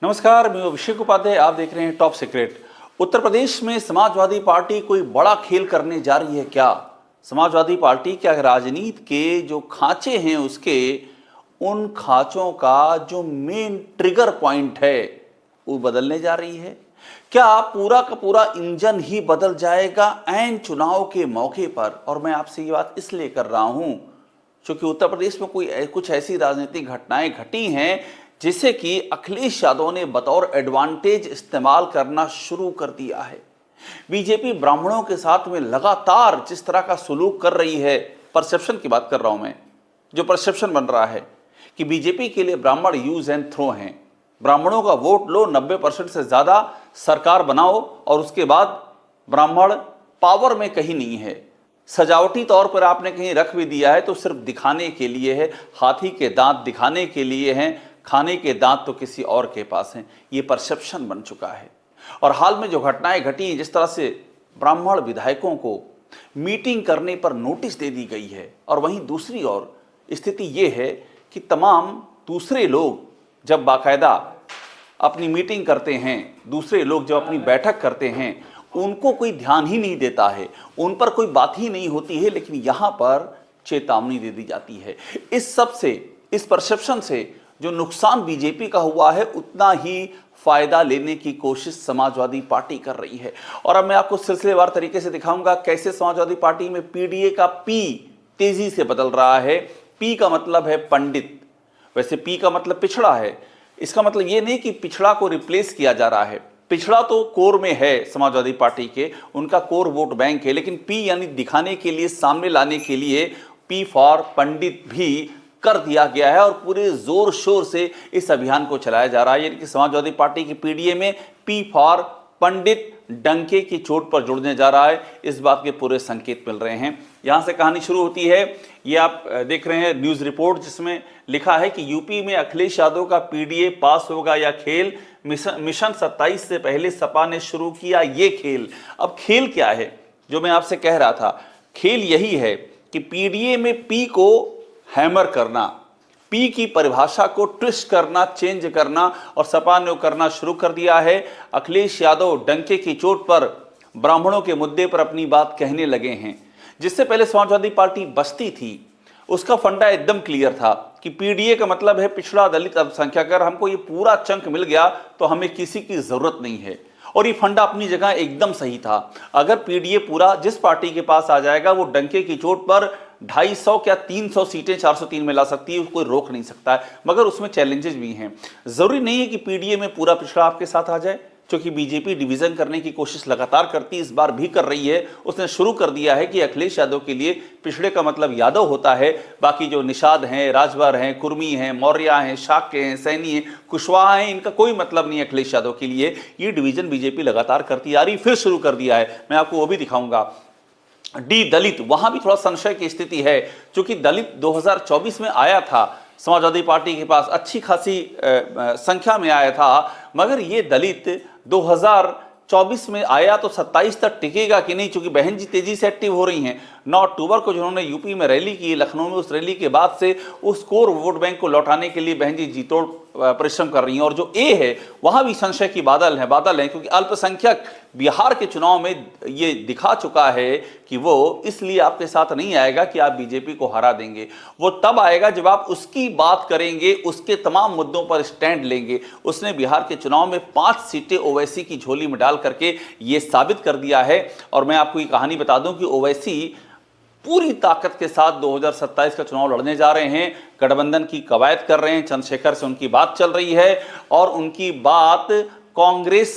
नमस्कार, मैं अभिषेक उपाध्याय। आप देख रहे हैं टॉप सीक्रेट। उत्तर प्रदेश में समाजवादी पार्टी कोई बड़ा खेल करने जा रही है क्या? समाजवादी पार्टी क्या राजनीति के जो खांचे हैं उसके उन खांचों का जो मेन ट्रिगर पॉइंट है वो बदलने जा रही है क्या? पूरा का पूरा इंजन ही बदल जाएगा ऐन चुनाव के मौके पर? और मैं आपसे ये बात इसलिए कर रहा हूं क्योंकि उत्तर प्रदेश में कुछ ऐसी राजनीतिक घटनाएं घटी हैं जिसे कि अखिलेश यादव ने बतौर एडवांटेज इस्तेमाल करना शुरू कर दिया है। बीजेपी ब्राह्मणों के साथ में लगातार जिस तरह का सुलूक कर रही है, परसेप्शन की बात कर रहा हूं मैं, जो परसेप्शन बन रहा है कि बीजेपी के लिए ब्राह्मण यूज एंड थ्रो हैं। ब्राह्मणों का वोट लो, 90% से ज्यादा सरकार बनाओ और उसके बाद ब्राह्मण पावर में कहीं नहीं है। सजावटी तौर पर आपने कहीं रख भी दिया है तो सिर्फ दिखाने के लिए है, हाथी के दांत दिखाने के लिए हैं, खाने के दांत तो किसी और के पास हैं। ये परसेप्शन बन चुका है। और हाल में जो घटनाएं घटी, जिस तरह से ब्राह्मण विधायकों को मीटिंग करने पर नोटिस दे दी गई है, और वहीं दूसरी ओर स्थिति ये है कि तमाम दूसरे लोग जब बाकायदा अपनी मीटिंग करते हैं, दूसरे लोग जब अपनी बैठक करते हैं, उनको कोई ध्यान ही नहीं देता है, उन पर कोई बात ही नहीं होती है, लेकिन यहां पर चेतावनी दे दी जाती है। इस सब से, इस परसेप्शन से जो नुकसान बीजेपी का हुआ है, उतना ही फायदा लेने की कोशिश समाजवादी पार्टी कर रही है। और अब मैं आपको सिलसिलेवार तरीके से दिखाऊंगा कैसे समाजवादी पार्टी में पीडीए का पी तेजी से बदल रहा है। पी का मतलब है पंडित, वैसे पी का मतलब पिछड़ा है। इसका मतलब ये नहीं कि पिछड़ा को रिप्लेस किया जा रहा है। पिछड़ा तो कोर में है समाजवादी पार्टी के, उनका कोर वोट बैंक है, लेकिन पी यानी दिखाने के लिए, सामने लाने के लिए पी फॉर पंडित भी कर दिया गया है और पूरे जोर शोर से इस अभियान को चलाया जा रहा है। यानी कि समाजवादी पार्टी की पीडीए में पी फॉर पंडित डंके की चोट पर जुड़ने जा रहा है, इस बात के पूरे संकेत मिल रहे हैं। यहां से कहानी शुरू होती है। ये आप देख रहे हैं न्यूज रिपोर्ट, जिसमें लिखा है कि यूपी में अखिलेश यादव का पीडीए पास होगा या खेल, मिशन 27 से पहले सपा ने शुरू किया ये खेल। अब खेल क्या है? जो मैं आपसे कह रहा था, खेल यही है कि पीडीए में पी को हैमर करना, पी की परिभाषा को ट्विस्ट करना, चेंज करना, और सपा ने करना शुरू कर दिया है। अखिलेश यादव डंके की चोट पर ब्राह्मणों के मुद्दे पर अपनी बात कहने लगे हैं। जिससे पहले समाजवादी पार्टी बसती थी, उसका फंडा एकदम क्लियर था कि पीडीए का मतलब है पिछड़ा, दलित, अल्पसंख्यक। अगर हमको ये पूरा चंक मिल गया तो हमें किसी की जरूरत नहीं है। और ये फंडा अपनी जगह एकदम सही था। अगर पीडीए पूरा जिस पार्टी के पास आ जाएगा, वो डंके की चोट पर 250 क्या 300 सीटें 403 में ला सकती है, कोई रोक नहीं सकता है। मगर उसमें चैलेंजेस भी हैं। जरूरी नहीं है कि पीडीए में पूरा पिछड़ा आपके साथ आ जाए, क्योंकि बीजेपी डिवीजन करने की कोशिश लगातार करती है, इस बार भी कर रही है। उसने शुरू कर दिया है कि अखिलेश यादव के लिए पिछड़े का मतलब यादव होता है, बाकी जो निषाद हैं, राजभर हैं, कुर्मी हैं, मौर्य हैं, शाक्य हैं, सैनी हैं, कुशवाहा हैं, इनका कोई मतलब नहीं है अखिलेश यादव के लिए। ये डिवीजन बीजेपी लगातार करती आ रही, फिर शुरू कर दिया है। मैं आपको वो भी दिखाऊंगा। डी दलित, वहां भी थोड़ा संशय की स्थिति है, क्योंकि दलित 2024 में आया था समाजवादी पार्टी के पास, अच्छी खासी संख्या में आया था, मगर ये दलित 2024 में आया तो 27 तक टिकेगा कि नहीं, क्योंकि बहन जी तेजी से एक्टिव हो रही हैं। 9 अक्टूबर को जिन्होंने यूपी में रैली की लखनऊ में, उस रैली के बाद से उस कोर वोट बैंक को लौटाने के लिए बहन जी जी तोड़ परिश्रम कर रही हैं। और जो ए है वहां भी संशय की बादल है, क्योंकि अल्पसंख्यक बिहार के चुनाव में ये दिखा चुका है कि वो इसलिए आपके साथ नहीं आएगा कि आप बीजेपी को हरा देंगे। वो तब आएगा जब आप उसकी बात करेंगे, उसके तमाम मुद्दों पर स्टैंड लेंगे। उसने बिहार के चुनाव में 5 सीटें ओवैसी की झोली में डाल करके ये साबित कर दिया है। और मैं आपको ये कहानी बता दूं कि ओवैसी पूरी ताकत के साथ 2027 का चुनाव लड़ने जा रहे हैं, गठबंधन की कवायद कर रहे हैं, चंद्रशेखर से उनकी बात चल रही है। और उनकी बात कांग्रेस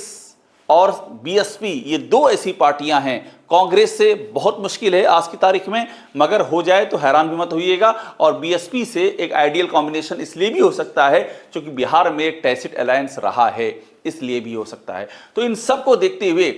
और बीएसपी, ये 2 ऐसी पार्टियां हैं, कांग्रेस से बहुत मुश्किल है आज की तारीख में, मगर हो जाए तो हैरान भी मत होइएगा। और बीएसपी से एक आइडियल कॉम्बिनेशन इसलिए भी हो सकता है क्योंकि बिहार में एक टैसिट अलायंस रहा है, इसलिए भी हो सकता है। तो इन सब को देखते हुए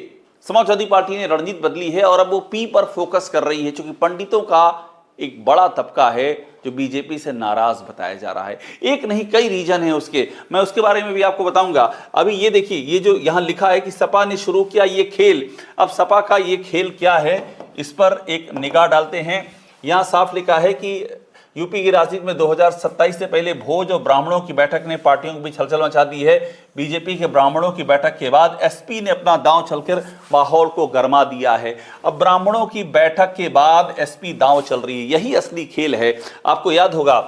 समाजवादी पार्टी ने रणनीति बदली है और अब वो पी पर फोकस कर रही है, क्योंकि पंडितों का एक बड़ा तबका है जो बीजेपी से नाराज बताया जा रहा है। एक नहीं, कई रीजन है उसके, मैं उसके बारे में भी आपको बताऊंगा। अभी ये देखिए, ये जो यहां लिखा है कि सपा ने शुरू किया ये खेल। अब सपा का ये खेल क्या है, इस पर एक निगाह डालते हैं। यहां साफ लिखा है कि यूपी की राजनीति में 2027 से पहले भोज और ब्राह्मणों की बैठक ने पार्टियों के बीच हलचल मचा दी है। बीजेपी के ब्राह्मणों की बैठक के बाद एसपी ने अपना दांव चलकर माहौल को गरमा दिया है। अब ब्राह्मणों की बैठक के बाद एसपी दांव चल रही है, यही असली खेल है। आपको याद होगा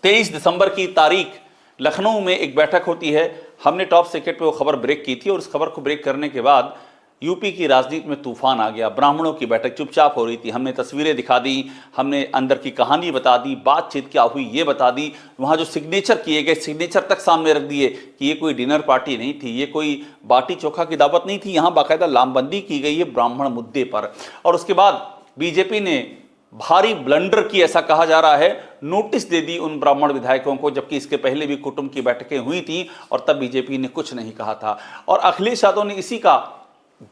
23 दिसंबर की तारीख लखनऊ में एक बैठक होती है। हमने टॉप सीक्रेट पे वो खबर ब्रेक की थी और उस खबर को ब्रेक करने के बाद यूपी की राजनीति में तूफान आ गया। ब्राह्मणों की बैठक चुपचाप हो रही थी, हमने तस्वीरें दिखा दी, हमने अंदर की कहानी बता दी, बातचीत क्या हुई ये बता दी, वहाँ जो सिग्नेचर किए गए सिग्नेचर तक सामने रख दिए कि ये कोई डिनर पार्टी नहीं थी, ये कोई बाटी चोखा की दावत नहीं थी, यहाँ बाकायदा लामबंदी की गई है ब्राह्मण मुद्दे पर। और उसके बाद बीजेपी ने भारी ब्लंडर की, ऐसा कहा जा रहा है, नोटिस दे दी उन ब्राह्मण विधायकों को, जबकि इसके पहले भी कुटुंब की बैठकें हुई थी और तब बीजेपी ने कुछ नहीं कहा था। और अखिलेश यादव ने इसी का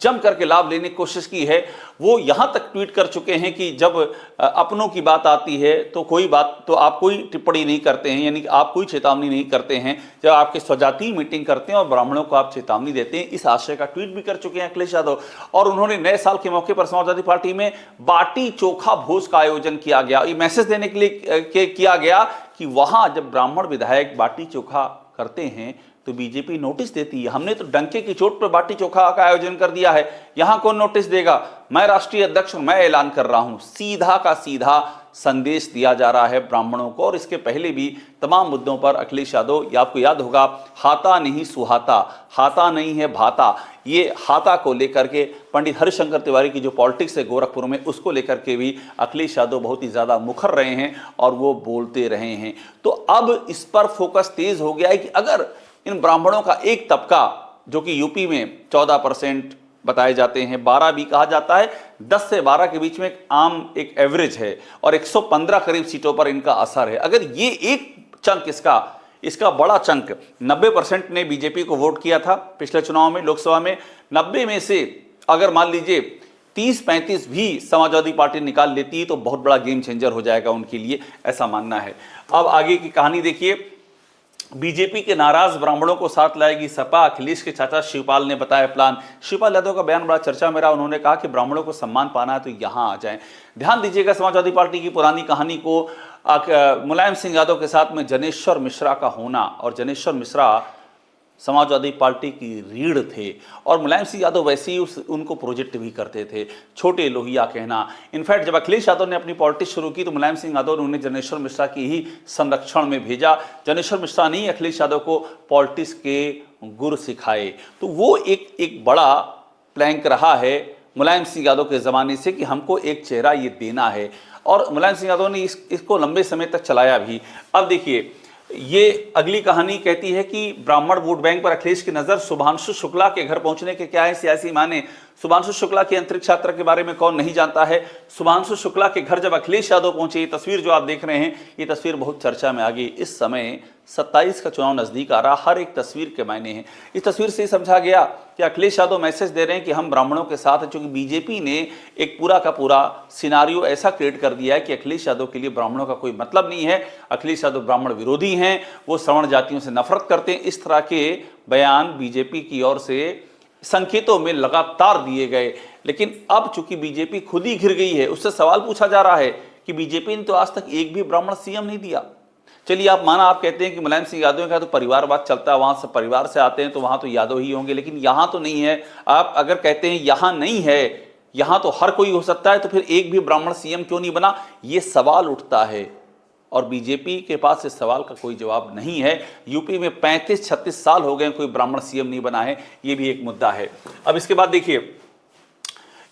जम करके लाभ लेने की कोशिश की है। वो यहां तक ट्वीट कर चुके हैं कि जब अपनों की बात आती है तो कोई बात तो आप कोई टिप्पणी नहीं करते हैं, यानी कि आप कोई चेतावनी नहीं करते हैं। जब आपके स्वजातीय मीटिंग करते हैं और ब्राह्मणों को आप चेतावनी देते हैं, इस आशय का ट्वीट भी कर चुके हैं अखिलेश यादव। और उन्होंने नए साल के मौके पर समाजवादी पार्टी में बाटी चोखा भोज का आयोजन किया गया। ये मैसेज देने के लिए किया गया कि वहां जब ब्राह्मण विधायक बाटी चोखा करते हैं तो बीजेपी नोटिस देती है। हमने तो डंके की चोट पर बाटी चोखा का आयोजन कर दिया है, यहां कौन नोटिस देगा? मैं राष्ट्रीय अध्यक्ष हूं, मैं ऐलान कर रहा हूं। सीधा का सीधा संदेश दिया जा रहा है ब्राह्मणों को। और इसके पहले भी तमाम मुद्दों पर अखिलेश यादव, ये आपको याद होगा, हाता नहीं सुहाता, हाता नहीं है भाता, ये हाता को लेकर के पंडित हरिशंकर तिवारी की जो पॉलिटिक्स है गोरखपुर में, उसको लेकर के भी अखिलेश यादव बहुत ही ज्यादा मुखर रहे हैं और वो बोलते रहे हैं। तो अब इस पर फोकस तेज हो गया है कि अगर इन ब्राह्मणों का एक तबका, जो कि यूपी में 14% बताए जाते हैं, 12 भी कहा जाता है, 10 से 12 के बीच में एक एवरेज है और 115 करीब सीटों पर इनका असर है। अगर ये एक चंक इसका बड़ा चंक 90% ने बीजेपी को वोट किया था पिछले चुनाव में, लोकसभा में, 90 में से अगर मान लीजिए 30-35 भी समाजवादी पार्टी निकाल लेती है तो बहुत बड़ा गेम चेंजर हो जाएगा उनके लिए, ऐसा मानना है। अब आगे की कहानी देखिए। बीजेपी के नाराज ब्राह्मणों को साथ लाएगी सपा, अखिलेश के चाचा शिवपाल ने बताया प्लान। शिवपाल यादव का बयान बड़ा चर्चा में रहा। उन्होंने कहा कि ब्राह्मणों को सम्मान पाना है तो यहां आ जाएं। ध्यान दीजिएगा समाजवादी पार्टी की पुरानी कहानी को। मुलायम सिंह यादव के साथ में जनेश्वर मिश्रा का होना, और जनेश्वर मिश्रा समाजवादी पार्टी की रीढ़ थे और मुलायम सिंह यादव वैसे ही उनको प्रोजेक्ट भी करते थे, छोटे लोहिया कहना। इनफैक्ट जब अखिलेश यादव ने अपनी पॉलिटिक्स शुरू की तो मुलायम सिंह यादव ने उन्हें जनेश्वर मिश्रा की ही संरक्षण में भेजा। जनेश्वर मिश्रा ने अखिलेश यादव को पॉलिटिक्स के गुर सिखाए। तो वो एक बड़ा प्लैंक रहा है मुलायम सिंह यादव के ज़माने से कि हमको एक चेहरा ये देना है, और मुलायम सिंह यादव ने इसको लंबे समय तक चलाया भी। अब देखिए, ये अगली कहानी कहती है कि ब्राह्मण वोट बैंक पर अखिलेश की नजर। शुभांशु शुक्ला के घर पहुंचने के क्या है सियासी माने? शुभांशु शुक्ला की अंतरिक्ष यात्रा के बारे में कौन नहीं जानता है। शुभांशु शुक्ला के घर जब अखिलेश यादव पहुंचे, ये तस्वीर जो आप देख रहे हैं, ये तस्वीर बहुत चर्चा में आ गई। इस समय 27 का चुनाव नजदीक आ रहा, हर एक तस्वीर के मायने हैं। इस तस्वीर से समझा गया कि अखिलेश यादव मैसेज दे रहे हैं कि हम ब्राह्मणों के साथ हैं, क्योंकि बीजेपी ने एक पूरा का पूरा सिनारियो ऐसा क्रिएट कर दिया है कि अखिलेश यादव के लिए ब्राह्मणों का कोई मतलब नहीं है। अखिलेश यादव ब्राह्मण विरोधी हैं, वो सवर्ण जातियों से नफरत करते हैं। इस तरह के बयान बीजेपी की ओर से संकेतों में लगातार दिए गए। लेकिन अब चूंकि बीजेपी खुद ही घिर गई है, उससे सवाल पूछा जा रहा है कि बीजेपी ने तो आज तक एक भी ब्राह्मण सीएम नहीं दिया। चलिए, आप कहते हैं कि मुलायम सिंह यादव का तो परिवारवाद चलता है, वहां से परिवार से आते हैं तो वहां तो यादव ही होंगे, लेकिन यहां तो नहीं है। आप अगर कहते हैं यहां नहीं है, यहां तो हर कोई हो सकता है, तो फिर एक भी ब्राह्मण सीएम क्यों नहीं बना? ये सवाल उठता है और बीजेपी के पास इस सवाल का कोई जवाब नहीं है। यूपी में 35-36 साल हो गए कोई ब्राह्मण सीएम नहीं बना है, ये भी एक मुद्दा है। अब इसके बाद देखिए,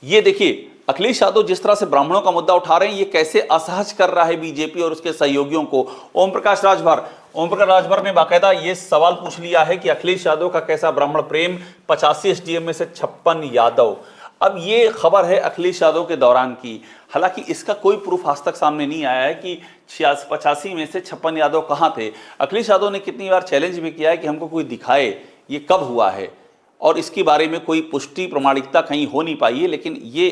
ये देखिए अखिलेश यादव जिस तरह से ब्राह्मणों का मुद्दा उठा रहे हैं, ये कैसे असहज कर रहा है बीजेपी और उसके सहयोगियों को। ओम प्रकाश राजभर ने बाकायदा ये सवाल पूछ लिया है कि अखिलेश यादव का कैसा ब्राह्मण प्रेम, 85 एसडीएम में से 56 यादव। अब ये खबर है अखिलेश यादव के दौरान की, हालांकि इसका कोई प्रूफ आज तक सामने नहीं आया है कि 85 में से 56 यादव कहाँ थे। अखिलेश यादव ने कितनी बार चैलेंज भी किया है कि हमको कोई दिखाए ये कब हुआ है, और इसके बारे में कोई पुष्टि प्रमाणिकता कहीं हो नहीं पाई है। लेकिन ये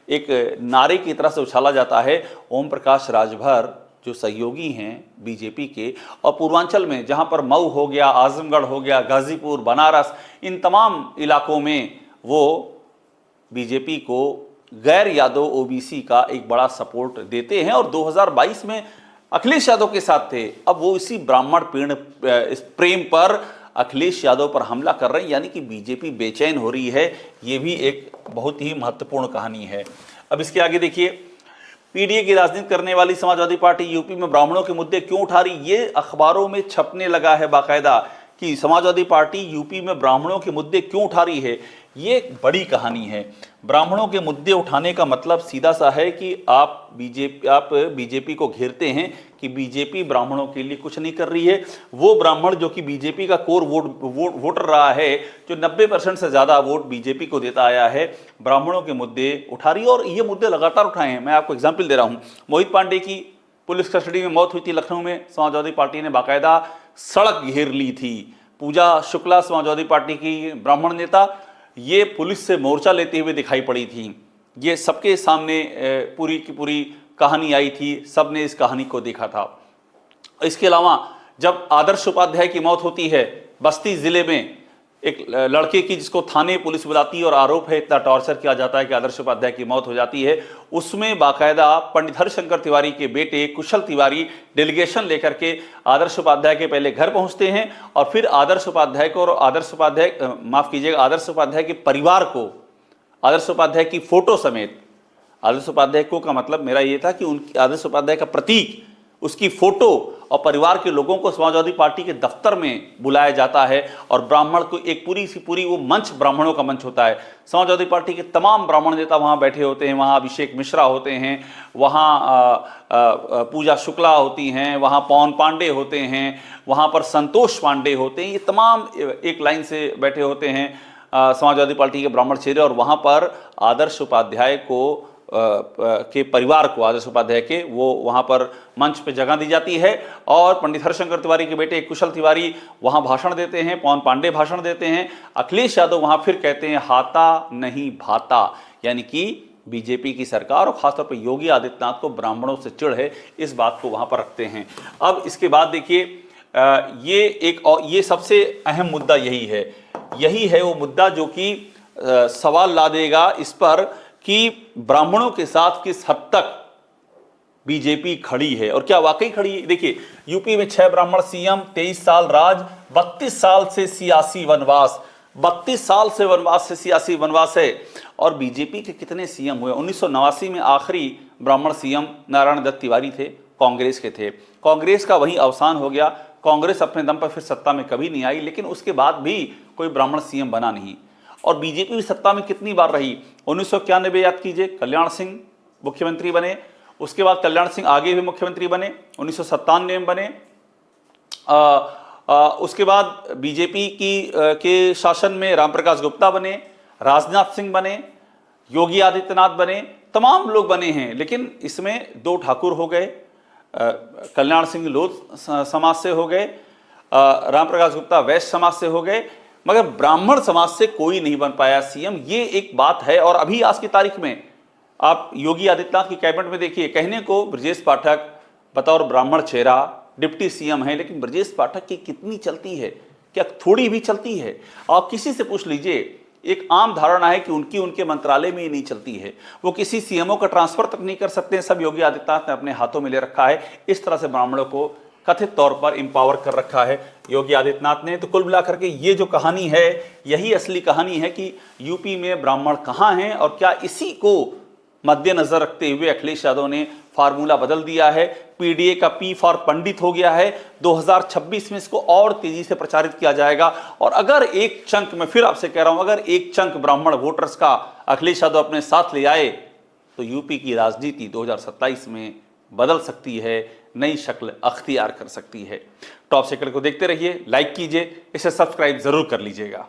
एक नारे की तरह से उछाला जाता है। ओम प्रकाश राजभर जो सहयोगी हैं बीजेपी के, और पूर्वांचल में जहां पर मऊ हो गया, आजमगढ़ हो गया, गाजीपुर, बनारस, इन तमाम इलाकों में वो बीजेपी को गैर यादव ओबीसी का एक बड़ा सपोर्ट देते हैं और 2022 में अखिलेश यादव के साथ थे। अब वो इसी ब्राह्मण इस प्रेम पर अखिलेश यादव पर हमला कर रहे हैं, यानी कि बीजेपी बेचैन हो रही है। ये भी एक बहुत ही महत्वपूर्ण कहानी है। अब इसके आगे देखिए, पीडीए की राजनीति करने वाली समाजवादी पार्टी यूपी में ब्राह्मणों के मुद्दे क्यों उठा रही, ये अखबारों में छपने लगा है बाकायदा कि समाजवादी पार्टी यूपी में ब्राह्मणों के मुद्दे क्यों उठा रही है। ये एक बड़ी कहानी है। ब्राह्मणों के मुद्दे उठाने का मतलब सीधा सा है कि आप बीजेपी को घेरते हैं कि बीजेपी ब्राह्मणों के लिए कुछ नहीं कर रही है। वो ब्राह्मण जो कि बीजेपी का कोर वोटर रहा है, जो 90% से ज़्यादा वोट बीजेपी को देता आया है, ब्राह्मणों के मुद्दे उठा रही है और ये मुद्दे लगातार उठाए हैं। मैं आपको एग्जाम्पल दे रहा हूँ। मोहित पांडे की पुलिस कस्टडी में मौत हुई थी लखनऊ में, समाजवादी पार्टी ने बाकायदा सड़क घेर ली थी। पूजा शुक्ला समाजवादी पार्टी की ब्राह्मण नेता, ये पुलिस से मोर्चा लेते हुए दिखाई पड़ी थी। ये सबके सामने पूरी की पूरी कहानी आई थी, सबने इस कहानी को देखा था। इसके अलावा जब आदर्श उपाध्याय की मौत होती है बस्ती जिले में, एक लड़के की जिसको थाने पुलिस बुलाती है और आरोप है इतना टॉर्चर किया जाता है कि आदर्श उपाध्याय की मौत हो जाती है, उसमें बाकायदा पंडित हरिशंकर तिवारी के बेटे कुशल तिवारी डेलीगेशन लेकर के आदर्श उपाध्याय के पहले घर पहुंचते हैं और फिर आदर्श उपाध्याय को और आदर्श उपाध्याय के परिवार को, आदर्श उपाध्याय की फोटो समेत, आदर्श उपाध्याय को का मतलब मेरा ये था कि उनकी आदर्श उपाध्याय का प्रतीक, उसकी फोटो और परिवार के लोगों को समाजवादी पार्टी के दफ्तर में बुलाया जाता है और ब्राह्मण को एक पूरी वो मंच ब्राह्मणों का मंच होता है। समाजवादी पार्टी के तमाम ब्राह्मण नेता वहाँ बैठे होते हैं, वहाँ अभिषेक मिश्रा होते हैं, वहाँ पूजा शुक्ला होती हैं, वहाँ पवन पांडे होते हैं, वहाँ पर संतोष पांडे होते हैं। ये तमाम एक लाइन से बैठे होते हैं समाजवादी पार्टी के ब्राह्मण चेहरे और वहाँ पर आदर्श उपाध्याय को के परिवार को, आदर्श उपाध्याय के, वो वहाँ पर मंच पे जगह दी जाती है और पंडित हरिशंकर तिवारी के बेटे कुशल तिवारी वहाँ भाषण देते हैं, पवन पांडे भाषण देते हैं, अखिलेश यादव वहाँ फिर कहते हैं हाथा नहीं भाता, यानी कि बीजेपी की सरकार और खासतौर पर योगी आदित्यनाथ को ब्राह्मणों से चिढ़ है, इस बात को वहाँ पर रखते हैं। अब इसके बाद देखिए, ये सबसे अहम मुद्दा यही है वो मुद्दा जो कि सवाल ला देगा इस पर कि ब्राह्मणों के साथ किस हद तक बीजेपी खड़ी है और क्या वाकई खड़ी है। देखिए, यूपी में 6 ब्राह्मण सीएम, 23 साल राज, 32 साल से सियासी वनवास, 32 साल से सियासी वनवास है। और बीजेपी के कितने सीएम हुए? 1989 में आखिरी ब्राह्मण सीएम नारायण दत्त तिवारी थे, कांग्रेस के थे। कांग्रेस का वहीं अवसान हो गया, कांग्रेस अपने दम पर फिर सत्ता में कभी नहीं आई, लेकिन उसके बाद भी कोई ब्राह्मण सीएम बना नहीं। और बीजेपी भी सत्ता में कितनी बार रही? 1991 याद कीजिए, कल्याण सिंह मुख्यमंत्री बने, उसके बाद कल्याण सिंह आगे भी मुख्यमंत्री बने, 1997 में बने। उसके बाद बीजेपी के शासन में रामप्रकाश गुप्ता बने, राजनाथ सिंह बने, योगी आदित्यनाथ बने, तमाम लोग बने हैं। लेकिन इसमें 2 ठाकुर हो गए, कल्याण सिंह लोध समाज से हो गए, रामप्रकाश गुप्ता वैश्य समाज से हो गए, मगर ब्राह्मण समाज से कोई नहीं बन पाया सीएम। ये एक बात है। और अभी आज की तारीख में आप योगी आदित्यनाथ की कैबिनेट में देखिए, कहने को ब्रजेश पाठक बतौर ब्राह्मण चेहरा डिप्टी सीएम है, लेकिन ब्रजेश पाठक की कितनी चलती है? क्या थोड़ी भी चलती है? आप किसी से पूछ लीजिए, एक आम धारणा है कि उनके मंत्रालय में ही नहीं चलती है। वो किसी सीएमओ का ट्रांसफर तक नहीं कर सकते हैं, सब योगी आदित्यनाथ ने अपने हाथों में ले रखा है। इस तरह से ब्राह्मणों को कथित तौर पर एम्पावर कर रखा है योगी आदित्यनाथ ने। तो कुल मिलाकर के ये जो कहानी है, यही असली कहानी है कि यूपी में ब्राह्मण कहाँ हैं और क्या इसी को मद्देनजर रखते हुए अखिलेश यादव ने फार्मूला बदल दिया है। पीडीए का पी फॉर पंडित हो गया है। 2026 में इसको और तेजी से प्रचारित किया जाएगा। और अगर एक चंक, मैं फिर आपसे कह रहा हूं, अगर एक चंक ब्राह्मण वोटर्स का अखिलेश यादव अपने साथ ले आए तो यूपी की राजनीति 2027 में बदल सकती है, नई शक्ल अख्तियार कर सकती है। टॉप सीक्रेट को देखते रहिए, लाइक कीजिए, इसे सब्सक्राइब जरूर कर लीजिएगा।